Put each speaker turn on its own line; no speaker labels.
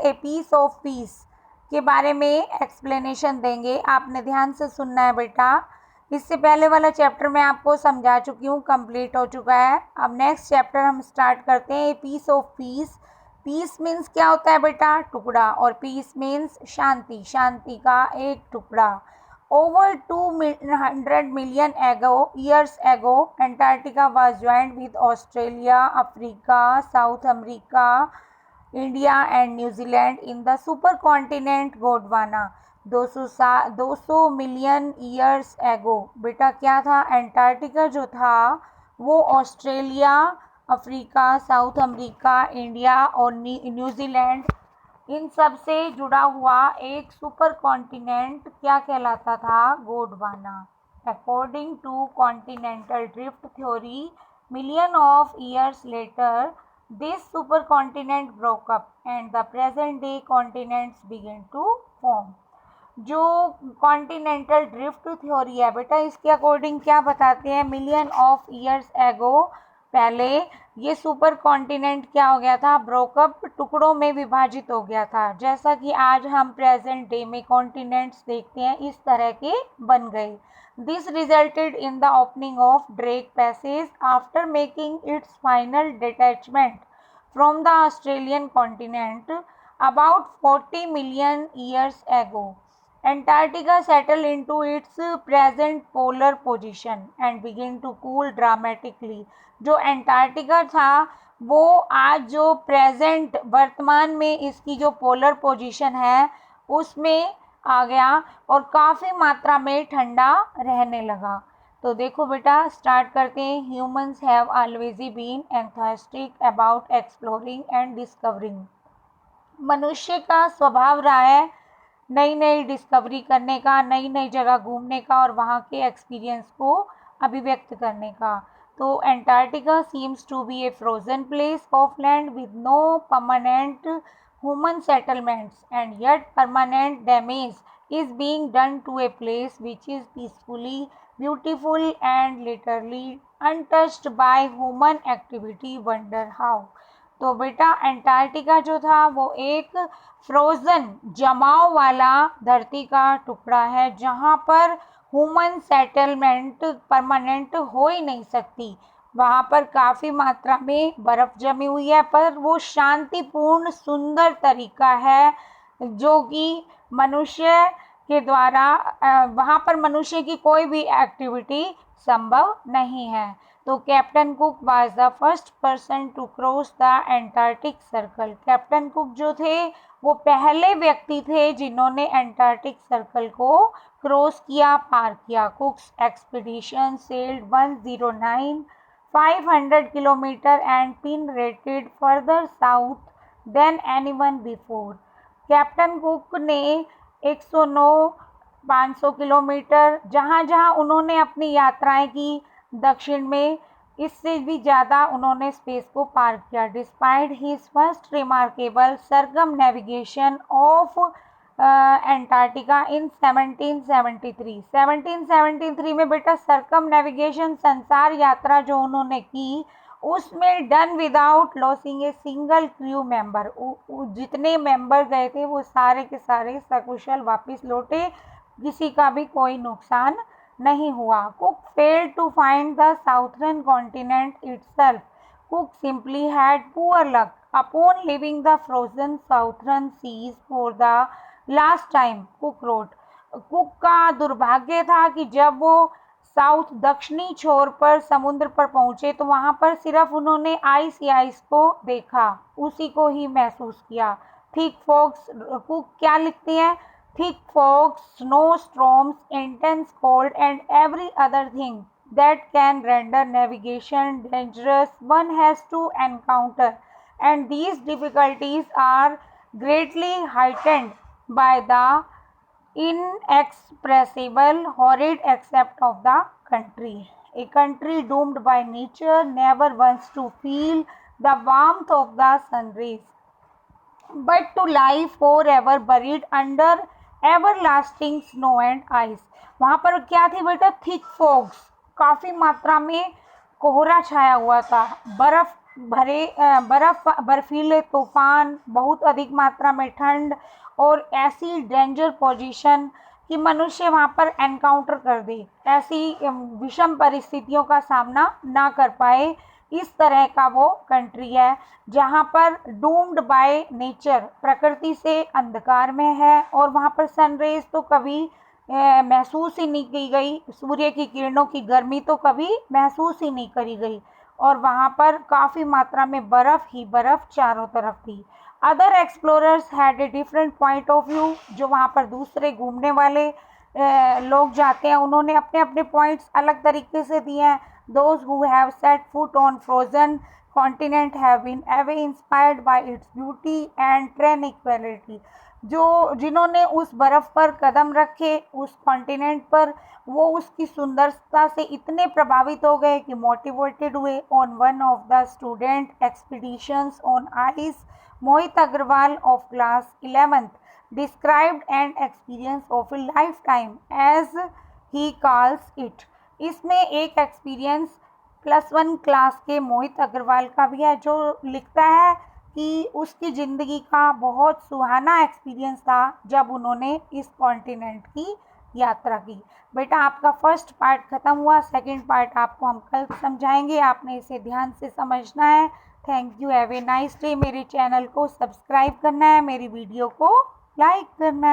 A piece of piece के बारे में एक्सप्लेनेशन देंगे। आपने ध्यान से सुनना है बेटा। इससे पहले वाला चैप्टर मैं आपको समझा चुकी हूँ, कंप्लीट हो चुका है। अब नेक्स्ट चैप्टर हम स्टार्ट करते हैं। A piece of piece. Piece means क्या होता है बेटा? टुकड़ा। और पीस मीन्स शांति, शांति का एक टुकड़ा। Over 200 million years ago, Antarctica was joined with Australia, Africa, South America, India and New Zealand in the supercontinent Gondwana. 200 million years ago बेटा क्या था? एंटार्क्टिका जो था वो Australia, Africa, south America, India और न्यूजीलैंड इन सब से जुड़ा हुआ एक सुपर कॉन्टिनेंट क्या कहलाता था? Gondwana. According to continental drift theory, million of years later this super continent broke up and the present day continents begin to form. जो कॉन्टिनेंटल ड्रिफ्ट थ्योरी है बेटा, इसके अकॉर्डिंग क्या बताते हैं? मिलियन ऑफ ईयर्स एगो पहले ये सुपर कॉन्टिनेंट क्या हो गया था? ब्रोकअप, टुकड़ों में विभाजित हो गया था। जैसा कि आज हम प्रेजेंट डे में कॉन्टिनेंट्स देखते हैं, इस तरह के बन गए। This resulted in the opening of Drake passage after making it's final detachment from the Australian continent about 40 million years ago. Antarctica settled into its present polar position and began to cool dramatically. जो Antarctica था वो आज जो present वर्तमान में इसकी जो polar position है उसमें आ गया और काफ़ी मात्रा में ठंडा रहने लगा। तो देखो बेटा, स्टार्ट करते हैं। Humans have always been enthusiastic about exploring and discovering. मनुष्य का स्वभाव रहा है नई नई डिस्कवरी करने का, नई नई जगह घूमने का और वहाँ के एक्सपीरियंस को अभिव्यक्त करने का। तो Antarctica seems to be a frozen place of land with no permanent human settlements and yet permanent damage is being done to a place which is peacefully, beautiful and literally untouched by human activity. Wonder how. तो बेटा Antarctica जो था वो एक frozen जमाव वाला धरती का टुकड़ा है जहाँ पर ह्यूमन सेटलमेंट परमानेंट हो ही नहीं सकती। वहाँ पर काफ़ी मात्रा में बर्फ़ जमी हुई है, पर वो शांतिपूर्ण सुंदर तरीका है जो कि मनुष्य के द्वारा वहाँ पर मनुष्य की कोई भी एक्टिविटी संभव नहीं है। तो Captain Cook was the first person to cross the Antarctic circle. Captain Cook जो थे वो पहले व्यक्ति थे जिन्होंने एंटार्क्टिक सर्कल को क्रॉस किया, पार किया। कुक्स expedition sailed 109 500 kilometre and penetrated further south than anyone before. Captain cook ने 109 500 किलोमीटर जहाँ जहाँ उन्होंने अपनी यात्राएं की दक्षिण में, इससे भी ज़्यादा उन्होंने स्पेस को पार किया। Despite his first remarkable circumnavigation of Antarctica in 1773 में बेटा सरकम नेविगेशन संसार यात्रा जो उन्होंने की उसमें done without losing a single crew member. जितने मेंबर गए थे वो सारे के सारे सकुशल वापस लौटे, किसी का भी कोई नुकसान नहीं हुआ। Cook failed to find the southern continent itself. Cook simply had poor luck upon living the frozen southern seas for the last time. Cook wrote, Cook का दुर्भाग्य था कि जब वो साउथ दक्षिणी छोर पर समुद्र पर पहुंचे तो वहां पर सिर्फ उन्होंने आइस ही आइस को देखा, उसी को ही महसूस किया। थिक फॉग्स, कुक क्या लिखते हैं? thick fogs, snowstorms, intense cold and every other thing that can render navigation dangerous one has to encounter, and these difficulties are greatly heightened by the inexpressible horrid aspect of the country. A country doomed by nature never wants to feel the warmth of the sun rays, but to lie forever buried under everlasting snow and ice. वहाँ पर क्या थी बेटा? Thick fogs, काफ़ी मात्रा में कोहरा छाया हुआ था, बर्फ़ भरे बर्फीले तूफान, बहुत अधिक मात्रा में ठंड और ऐसी डेंजर पोजीशन कि मनुष्य वहाँ पर एनकाउंटर कर दे, ऐसी विषम परिस्थितियों का सामना ना कर पाए, इस तरह का वो कंट्री है जहाँ पर डूम्ड बाय नेचर, प्रकृति से अंधकार में है और वहाँ पर सनरेज तो कभी महसूस ही नहीं की गई, सूर्य की किरणों की गर्मी तो कभी महसूस ही नहीं करी गई और वहाँ पर काफ़ी मात्रा में बर्फ़ ही बर्फ़ चारों तरफ थी। Other explorers had a different point of view, जो वहाँ पर दूसरे घूमने वाले लोग जाते हैं उन्होंने अपने अपने पॉइंट्स अलग तरीके से दिए हैं। Those who have set foot on frozen continent have been away inspired by its beauty and tranquillity, जो जिन्होंने उस बर्फ़ पर कदम रखे उस कॉन्टिनेंट पर, वो उसकी सुंदरता से इतने प्रभावित हो गए कि मोटिवेटेड हुए। On one of the student expeditions on ice, Mohit Agrawal of class 11th described an experience of a lifetime as he calls it। इसमें एक एक्सपीरियंस +1 क्लास के मोहित अग्रवाल का भी है, जो लिखता है कि उसकी ज़िंदगी का बहुत सुहाना एक्सपीरियंस था जब उन्होंने इस कॉन्टिनेंट की यात्रा की। बेटा आपका फर्स्ट पार्ट ख़त्म हुआ, सेकंड पार्ट आपको हम कल समझाएंगे, आपने इसे ध्यान से समझना है। Thank you, have a nice day. मेरे चैनल को सब्सक्राइब करना है, मेरी वीडियो को लाइक करना है।